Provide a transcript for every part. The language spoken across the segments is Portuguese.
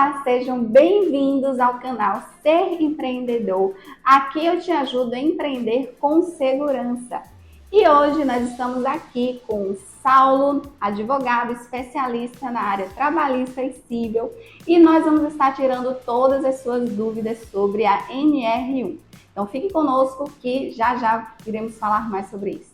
Olá, sejam bem-vindos ao canal Ser Empreendedor. Aqui eu te ajudo a empreender com segurança. E hoje nós estamos aqui com o Saulo, advogado especialista na área trabalhista e civil, e nós vamos estar tirando todas as suas dúvidas sobre a NR1. Então fique conosco que já iremos falar mais sobre isso.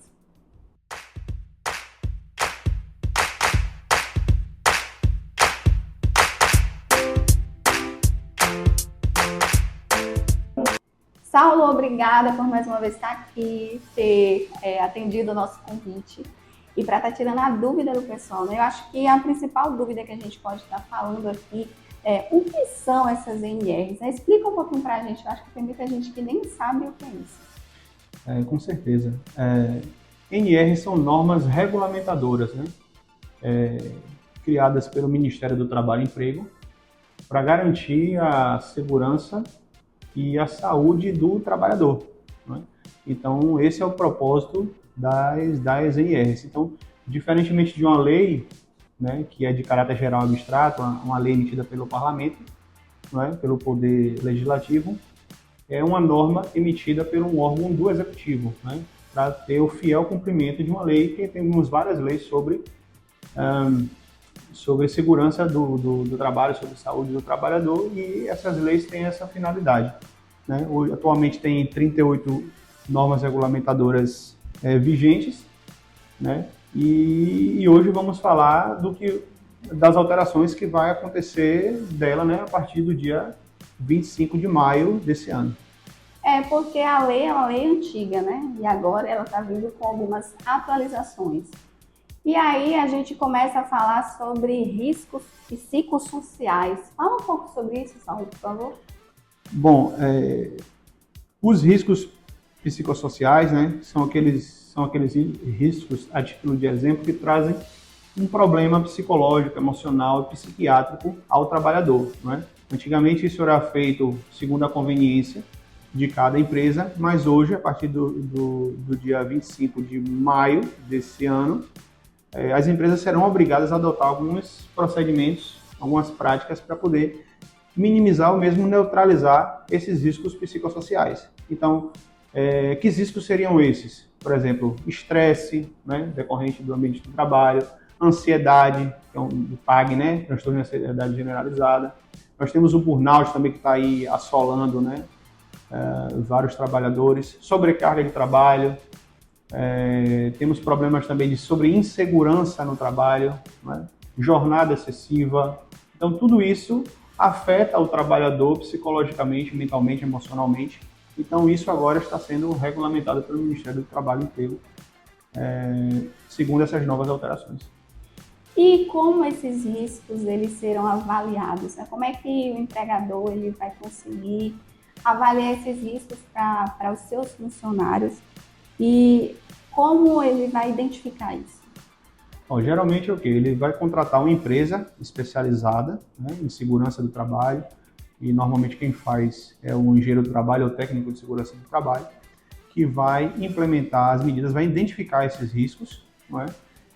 Saulo, obrigada por mais uma vez estar aqui, ter atendido o nosso convite e para estar tirando a dúvida do pessoal, né? Eu acho que a principal dúvida que a gente pode estar falando aqui é o que são essas NRs, né? Explica um pouquinho para a gente, eu acho que tem muita gente que nem sabe o que é isso. Com certeza. NRs são normas regulamentadoras, né? Criadas pelo Ministério do Trabalho e Emprego para garantir a segurança e a saúde do trabalhador, né? Então, esse é o propósito das NRs. Então, diferentemente de uma lei, né, que é de caráter geral abstrato, uma lei emitida pelo Parlamento, né, pelo Poder Legislativo, é uma norma emitida por um órgão do Executivo, né, para ter o fiel cumprimento de uma lei, que temos várias leis sobre segurança do trabalho, sobre saúde do trabalhador, e essas leis têm essa finalidade, né? Atualmente tem 38 normas regulamentadoras vigentes, né? E hoje vamos falar das alterações que vai acontecer dela, né, a partir do dia 25 de maio desse ano. Porque a lei é uma lei antiga, né? E agora ela está vindo com algumas atualizações. E aí a gente começa a falar sobre riscos psicossociais. Fala um pouco sobre isso, Saulo, por favor. Bom, os riscos psicossociais, né, são aqueles riscos, a título de exemplo, que trazem um problema psicológico, emocional e psiquiátrico ao trabalhador, né? Antigamente isso era feito segundo a conveniência de cada empresa, mas hoje, a partir do dia 25 de maio desse ano, as empresas serão obrigadas a adotar alguns procedimentos, algumas práticas para poder minimizar ou mesmo neutralizar esses riscos psicossociais. Então, que riscos seriam esses? Por exemplo, estresse, né, decorrente do ambiente de trabalho, ansiedade, que é do TAG, né, transtorno de ansiedade generalizada. Nós temos o burnout também, que está aí assolando, né, vários trabalhadores, sobrecarga de trabalho. Temos problemas também sobre insegurança no trabalho, né? Jornada excessiva. Então, tudo isso afeta o trabalhador psicologicamente, mentalmente, emocionalmente. Então, isso agora está sendo regulamentado pelo Ministério do Trabalho e Emprego, segundo essas novas alterações. E como esses riscos eles serão avaliados? Como é que o empregador ele vai conseguir avaliar esses riscos para os seus funcionários? E como ele vai identificar isso? Bom, geralmente é o quê? Ele vai contratar uma empresa especializada, né, em segurança do trabalho, e normalmente quem faz é o engenheiro do trabalho ou técnico de segurança do trabalho, que vai implementar as medidas, vai identificar esses riscos, não é?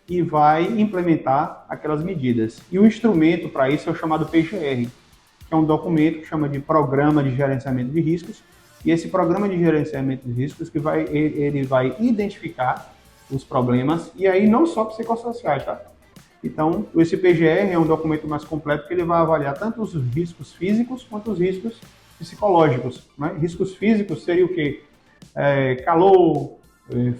E vai implementar aquelas medidas. E o instrumento para isso é o chamado PGR, que é um documento que chama de Programa de Gerenciamento de Riscos. E esse programa de gerenciamento de riscos ele vai identificar os problemas, e aí não só psicossociais, tá? Então, esse PGR é um documento mais completo que ele vai avaliar tanto os riscos físicos quanto os riscos psicológicos, né? Riscos físicos seria o quê? Calor,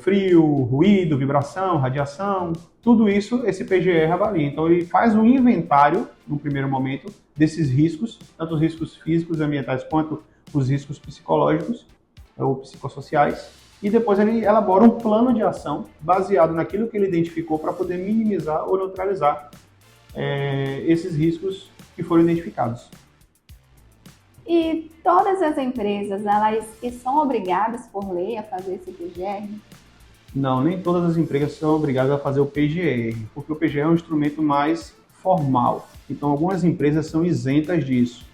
frio, ruído, vibração, radiação, tudo isso esse PGR avalia. Então, ele faz um inventário, no primeiro momento, desses riscos, tanto os riscos físicos e ambientais quanto os riscos psicológicos ou psicossociais, e depois ele elabora um plano de ação baseado naquilo que ele identificou para poder minimizar ou neutralizar esses riscos que foram identificados. E todas as empresas, elas são obrigadas por lei a fazer esse PGR? Não, nem todas as empresas são obrigadas a fazer o PGR, porque o PGR é um instrumento mais formal. Então, algumas empresas são isentas disso,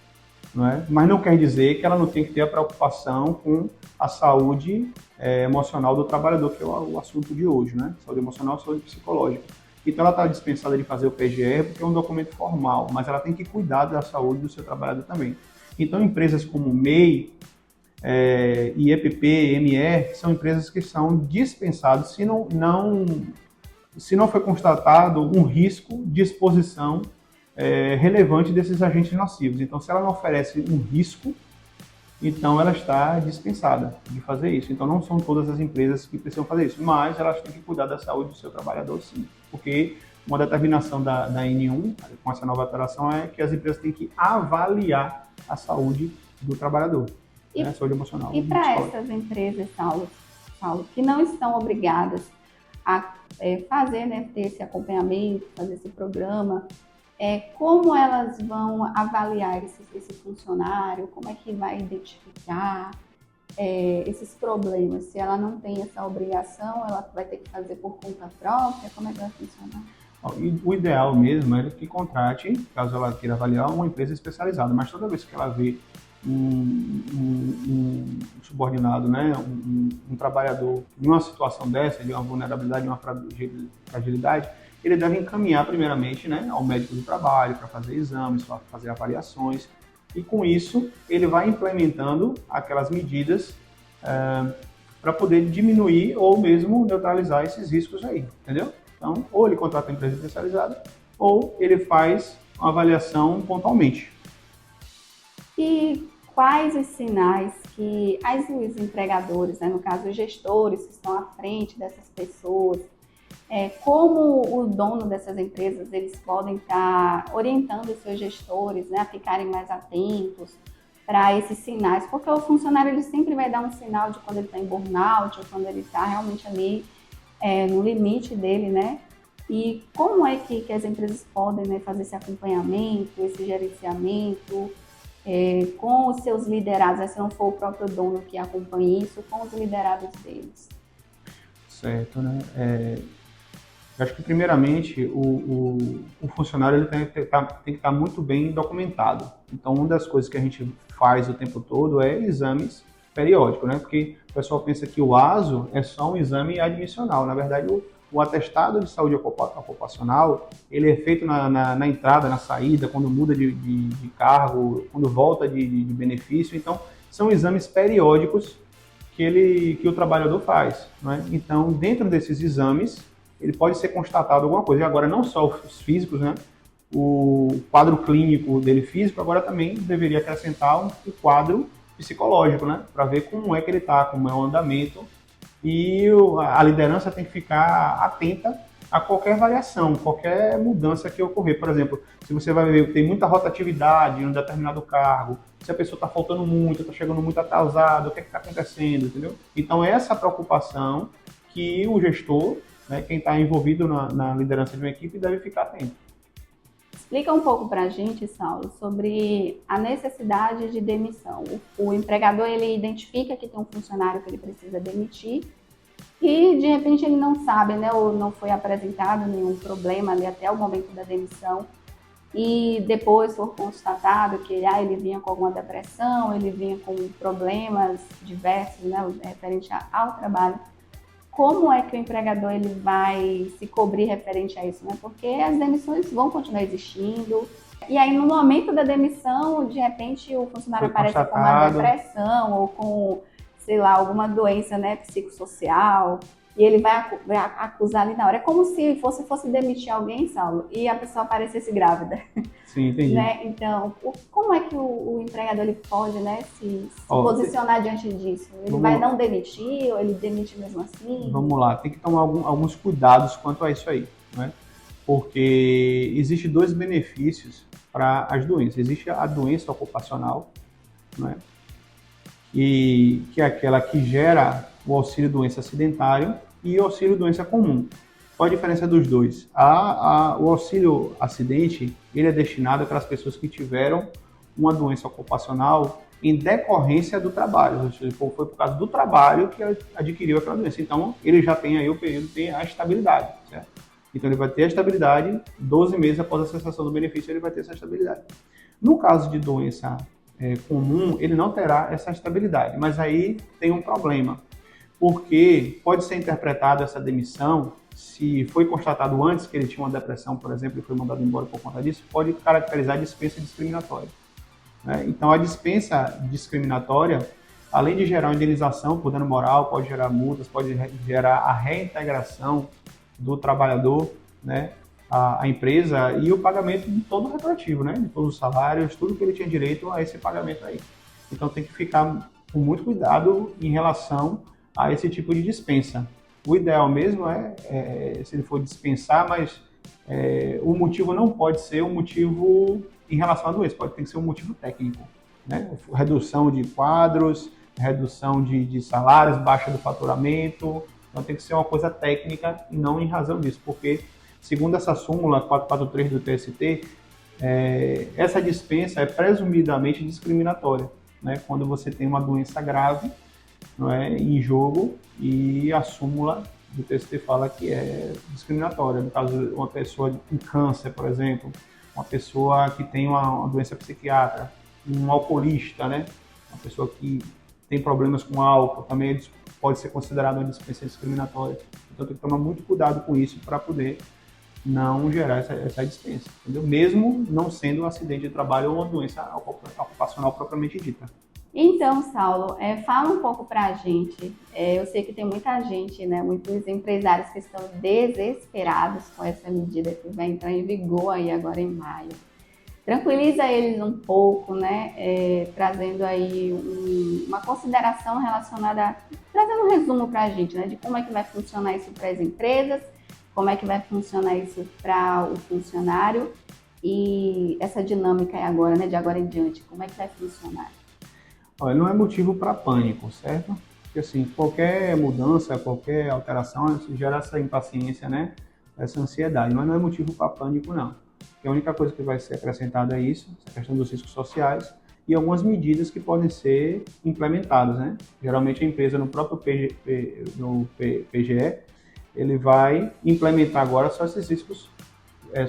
não é? Mas não quer dizer que ela não tem que ter a preocupação com a saúde emocional do trabalhador, que é o assunto de hoje, né? Saúde emocional e saúde psicológica. Então ela está dispensada de fazer o PGR porque é um documento formal, mas ela tem que cuidar da saúde do seu trabalhador também. Então empresas como MEI, IEPP, ME, são empresas que são dispensadas se não foi constatado um risco de exposição relevante desses agentes nocivos. Então, se ela não oferece um risco, então ela está dispensada de fazer isso. Então, não são todas as empresas que precisam fazer isso, mas elas têm que cuidar da saúde do seu trabalhador, sim. Porque uma determinação da N1, com essa nova alteração, é que as empresas têm que avaliar a saúde do trabalhador, a saúde emocional. E para essas empresas, Saulo, que não estão obrigadas a fazer, né, ter esse acompanhamento, fazer esse programa, como elas vão avaliar esse funcionário, como é que vai identificar esses problemas? Se ela não tem essa obrigação, ela vai ter que fazer por conta própria, como é que vai funcionar? O ideal mesmo é que contrate, caso ela queira avaliar, uma empresa especializada, mas toda vez que ela vê um subordinado, né, um trabalhador em uma situação dessa, de uma vulnerabilidade, de uma fragilidade, ele deve encaminhar primeiramente, né, ao médico do trabalho para fazer exames, para fazer avaliações, e com isso ele vai implementando aquelas medidas para poder diminuir ou mesmo neutralizar esses riscos aí, entendeu? Então, ou ele contrata uma empresa especializada, ou ele faz uma avaliação pontualmente. E quais os sinais que os empregadores, né, no caso os gestores que estão à frente dessas pessoas, como o dono dessas empresas, eles podem estar orientando os seus gestores, né, a ficarem mais atentos para esses sinais, porque o funcionário ele sempre vai dar um sinal de quando ele está em burnout ou quando ele está realmente ali no limite dele, né? E como é que as empresas podem, né, fazer esse acompanhamento, esse gerenciamento com os seus liderados, né, se não for o próprio dono que acompanha isso, com os liderados deles? Certo, né? Eu acho que, primeiramente, o funcionário ele tem que estar muito bem documentado. Então, uma das coisas que a gente faz o tempo todo é exames periódicos, né? Porque o pessoal pensa que o ASO é só um exame admissional. Na verdade, o atestado de saúde ocupacional, ele é feito na entrada, na saída, quando muda de cargo, quando volta de benefício. Então, são exames periódicos que o trabalhador faz, né? Então, dentro desses exames, ele pode ser constatado alguma coisa. E agora, não só os físicos, né? O quadro clínico dele físico, agora também deveria acrescentar um quadro psicológico, né? Para ver como é que ele está, como é o andamento. E a liderança tem que ficar atenta a qualquer variação, qualquer mudança que ocorrer. Por exemplo, se você vai ver, tem muita rotatividade em um determinado cargo, se a pessoa está faltando muito, está chegando muito atrasado, o que está acontecendo, entendeu? Então, essa preocupação que o gestor, né, quem está envolvido na liderança de uma equipe, deve ficar atento. Explica um pouco para a gente, Saulo, sobre a necessidade de demissão. O empregador, ele identifica que tem um funcionário que ele precisa demitir e, de repente, ele não sabe, né, ou não foi apresentado nenhum problema ali até o momento da demissão e depois for constatado que ele vinha com alguma depressão, ele vinha com problemas diversos, né, referente ao trabalho. Como é que o empregador ele vai se cobrir referente a isso, né? Porque as demissões vão continuar existindo. E aí, no momento da demissão, de repente, o funcionário aparece com uma depressão ou com, sei lá, alguma doença, né, psicossocial. E ele vai acusar ali na hora. É como se fosse demitir alguém, Saulo, e a pessoa aparecesse grávida. Sim, entendi. Né? Então, como é que o empregador ele pode, né, se posicionar diante disso? Ele vai não demitir ou ele demite mesmo assim? Vamos lá, tem que tomar alguns cuidados quanto a isso aí, né? Porque existe dois benefícios para as doenças. Existe a doença ocupacional, né? E que é aquela que gera o auxílio doença acidentário e o auxílio doença comum. Qual a diferença dos dois? O auxílio acidente, ele é destinado àquelas pessoas que tiveram uma doença ocupacional em decorrência do trabalho, ou seja, foi por causa do trabalho que adquiriu aquela doença. Então, ele já tem aí o período, tem a estabilidade, certo? Então, ele vai ter a estabilidade, 12 meses após a cessação do benefício, ele vai ter essa estabilidade. No caso de doença comum, ele não terá essa estabilidade, mas aí tem um problema, porque pode ser interpretado essa demissão se foi constatado antes que ele tinha uma depressão, por exemplo, e foi mandado embora por conta disso, pode caracterizar a dispensa discriminatória, né? Então, a dispensa discriminatória, além de gerar uma indenização por dano moral, pode gerar multas, pode gerar a reintegração do trabalhador, né, à empresa e o pagamento de todo o retroativo, né, de todos os salários, tudo que ele tinha direito a esse pagamento aí. Então, tem que ficar com muito cuidado em relação a esse tipo de dispensa. O ideal mesmo se ele for dispensar, mas o motivo não pode ser um motivo em relação à doença, ter que ser um motivo técnico, né? Redução de quadros, redução de salários, baixa do faturamento, então tem que ser uma coisa técnica e não em razão disso, porque segundo essa súmula 443 do TST, essa dispensa é presumidamente discriminatória, né? Quando você tem uma doença grave, não é, em jogo, e a súmula do TST fala que é discriminatória. No caso, uma pessoa com câncer, por exemplo, uma pessoa que tem uma doença psiquiátrica, um alcoolista, né? Uma pessoa que tem problemas com álcool, também pode ser considerada uma dispensa discriminatória. Então tem que tomar muito cuidado com isso para poder não gerar essa dispensa, entendeu? Mesmo não sendo um acidente de trabalho ou uma doença ocupacional propriamente dita. Então, Saulo, fala um pouco para a gente. Eu sei que tem muita gente, né, muitos empresários que estão desesperados com essa medida que vai entrar em vigor aí agora em maio. Tranquiliza eles um pouco, né, trazendo aí uma consideração relacionada, trazendo um resumo para a gente, né, de como é que vai funcionar isso para as empresas, como é que vai funcionar isso para o funcionário e essa dinâmica aí agora, né, de agora em diante, como é que vai funcionar? Olha, não é motivo para pânico, certo? Porque assim, qualquer mudança, qualquer alteração gera essa impaciência, né? Essa ansiedade, mas não é motivo para pânico, não. Porque a única coisa que vai ser acrescentada é isso, essa questão dos riscos sociais e algumas medidas que podem ser implementadas, né? Geralmente a empresa no próprio PGE, ele vai implementar agora só esses riscos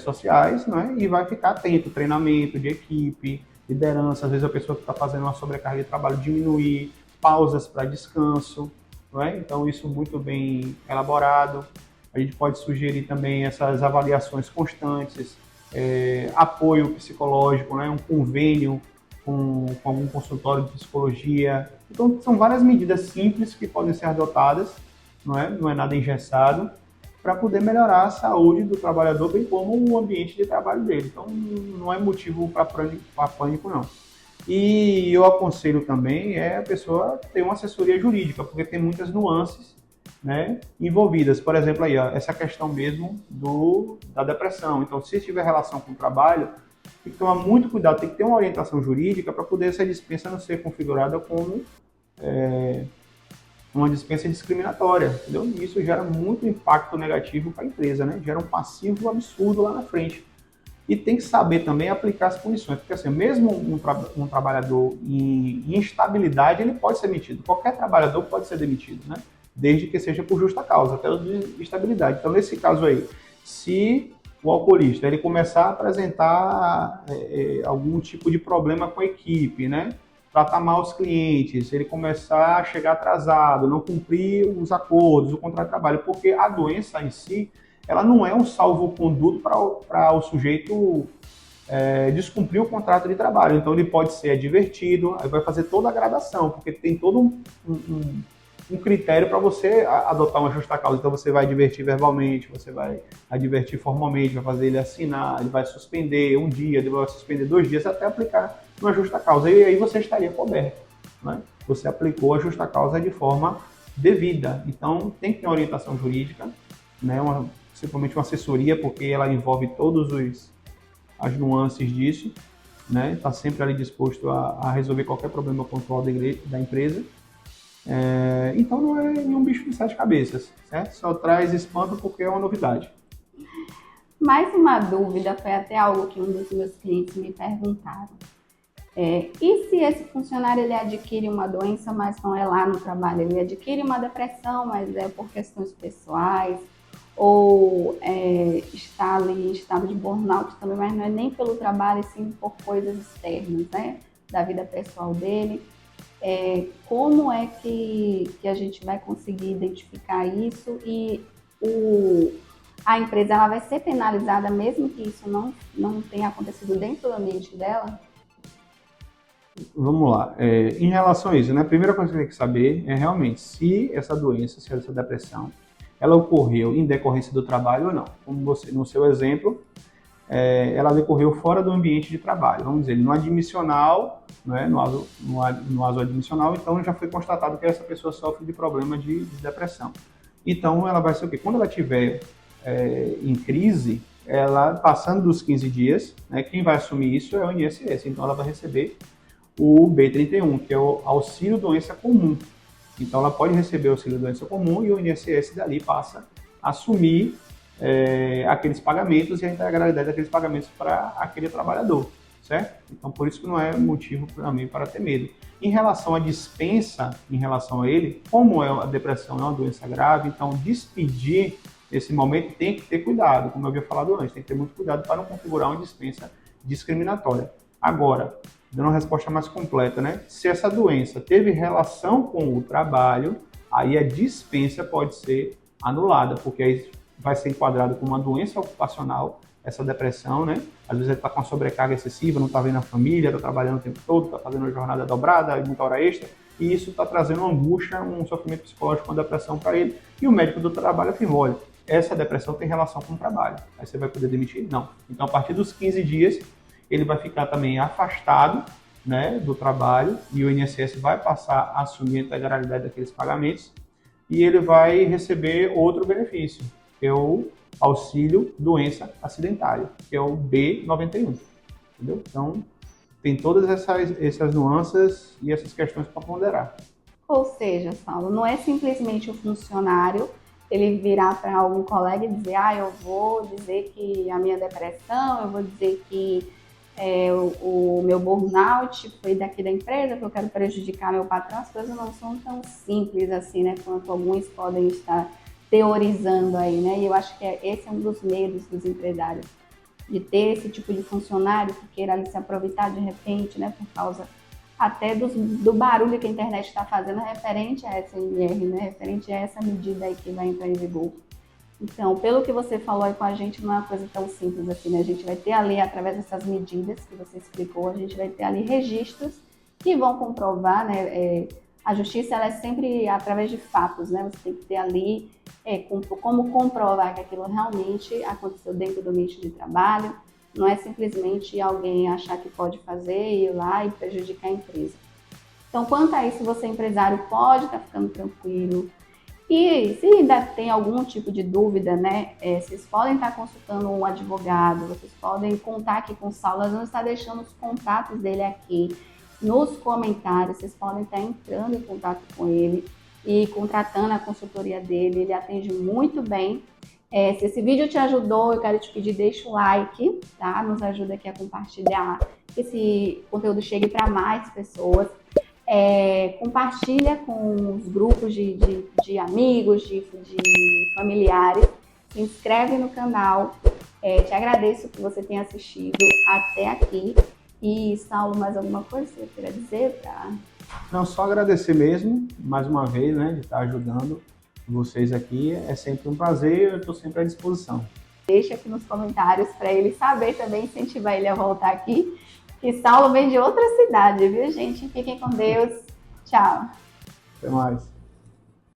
sociais, né? E vai ficar atento, treinamento de equipe, liderança, às vezes a pessoa que está fazendo uma sobrecarga de trabalho diminuir, pausas para descanso, não é? Então isso muito bem elaborado. A gente pode sugerir também essas avaliações constantes, apoio psicológico, né? Um convênio com algum consultório de psicologia. Então são várias medidas simples que podem ser adotadas, não é nada engessado, para poder melhorar a saúde do trabalhador, bem como o ambiente de trabalho dele. Então, não é motivo para pânico, não. E eu aconselho também a pessoa ter uma assessoria jurídica, porque tem muitas nuances, né, envolvidas. Por exemplo, aí, essa questão mesmo da depressão. Então, se tiver relação com o trabalho, tem que tomar muito cuidado, tem que ter uma orientação jurídica para poder essa dispensa não ser configurada como uma dispensa discriminatória, entendeu? E isso gera muito impacto negativo para a empresa, né? Gera um passivo absurdo lá na frente. E tem que saber também aplicar as punições, porque assim, mesmo um trabalhador em instabilidade, ele pode ser demitido. Qualquer trabalhador pode ser demitido, né? Desde que seja por justa causa, até de instabilidade. Então, nesse caso aí, se o alcoolista ele começar a apresentar algum tipo de problema com a equipe, né? Tratar mal os clientes, ele começar a chegar atrasado, não cumprir os acordos, o contrato de trabalho, porque a doença em si, ela não é um salvo-conduto para o sujeito descumprir o contrato de trabalho. Então ele pode ser advertido, aí vai fazer toda a gradação, porque tem todo um critério para você adotar uma justa causa. Então você vai advertir verbalmente, você vai advertir formalmente, vai fazer ele assinar, ele vai suspender um dia, ele vai suspender 2 dias até aplicar uma justa causa. E aí você estaria coberto, né? Você aplicou a justa causa de forma devida. Então tem que ter uma orientação jurídica, né? Principalmente uma assessoria, porque ela envolve todas as nuances disso, né? Está sempre ali disposto a resolver qualquer problema pontual da empresa. Então não é nenhum bicho de 7 cabeças, certo? Só traz espanto porque é uma novidade. Mais uma dúvida, foi até algo que um dos meus clientes me perguntaram. E se esse funcionário ele adquire uma doença, mas não é lá no trabalho, ele adquire uma depressão, mas é por questões pessoais, ou está ali em estado de burnout também, mas não é nem pelo trabalho, e sim por coisas externas, né, da vida pessoal dele. Como é que a gente vai conseguir identificar isso e a empresa ela vai ser penalizada mesmo que isso não tenha acontecido dentro do ambiente dela? Vamos lá. Em relação a isso, né, a primeira coisa que você tem que saber é realmente se essa doença, se essa depressão, ela ocorreu em decorrência do trabalho ou não. Como você, no seu exemplo, ela decorreu fora do ambiente de trabalho. Vamos dizer, no admissional, né, no aso admissional, então já foi constatado que essa pessoa sofre de problema de depressão. Então, ela vai ser o quê? Quando ela estiver em crise, ela passando dos 15 dias, né, quem vai assumir isso é o INSS. Então, ela vai receber o B31, que é o auxílio doença comum. Então, ela pode receber o auxílio doença comum e o INSS dali passa a assumir aqueles pagamentos e a integralidade daqueles pagamentos para aquele trabalhador, certo? Então, por isso que não é motivo para mim para ter medo. Em relação à dispensa, em relação a ele, como a depressão é uma doença grave, então despedir nesse momento tem que ter cuidado, como eu havia falado antes, tem que ter muito cuidado para não configurar uma dispensa discriminatória. Agora, dando uma resposta mais completa, né? Se essa doença teve relação com o trabalho, aí a dispensa pode ser anulada, porque aí vai ser enquadrado como uma doença ocupacional, essa depressão, né? Às vezes ele está com uma sobrecarga excessiva, não está vendo a família, está trabalhando o tempo todo, está fazendo uma jornada dobrada, muita hora extra, e isso está trazendo uma angústia, um sofrimento psicológico, uma depressão para ele. E o médico do trabalho afirmou, olha, essa depressão tem relação com o trabalho. Aí você vai poder demitir? Não. Então, a partir dos 15 dias, ele vai ficar também afastado, né, do trabalho, e o INSS vai passar a assumir a integralidade daqueles pagamentos, e ele vai receber outro benefício, que é o auxílio doença acidentária, que é o B91, entendeu? Então, tem todas essas nuances e essas questões para ponderar. Ou seja, Saulo, não é simplesmente o funcionário ele virar para algum colega e dizer, eu vou dizer que a minha depressão, eu vou dizer que o meu burnout foi daqui da empresa, que eu quero prejudicar meu patrão. As coisas não são tão simples assim, né, quanto alguns podem estar teorizando aí, né? E eu acho que esse é um dos medos dos empresários, de ter esse tipo de funcionário que queira ali se aproveitar de repente, né, por causa até do barulho que a internet está fazendo referente a essa MR, né, referente a essa medida aí que vai entrar em vigor. Então, pelo que você falou aí com a gente, não é uma coisa tão simples assim, né? A gente vai ter ali, através dessas medidas que você explicou, a gente vai ter ali registros que vão comprovar, né? A justiça, ela é sempre através de fatos, né? Você tem que ter ali como comprovar que aquilo realmente aconteceu dentro do ambiente de trabalho. Não é simplesmente alguém achar que pode fazer, ir lá e prejudicar a empresa. Então, quanto a isso, você empresário pode estar ficando tranquilo. E se ainda tem algum tipo de dúvida, né, vocês podem estar consultando um advogado, vocês podem contar aqui com o Saulo, nós vamos estar deixando os contatos dele aqui nos comentários, vocês podem estar entrando em contato com ele e contratando a consultoria dele, ele atende muito bem. Se esse vídeo te ajudou, eu quero te pedir, deixa o like, tá? Nos ajuda aqui a compartilhar, que esse conteúdo chegue para mais pessoas. Compartilha com os grupos de amigos, de familiares, se inscreve no canal, te agradeço que você tenha assistido até aqui. E, Saulo, mais alguma coisa que você queria dizer? Não, só agradecer mesmo, mais uma vez, né, de estar ajudando vocês aqui, é sempre um prazer, eu estou sempre à disposição. Deixa aqui nos comentários para ele saber também, incentivar ele a voltar aqui. E Saulo vem de outra cidade, viu, gente? Fiquem com Deus. Tchau. Até mais.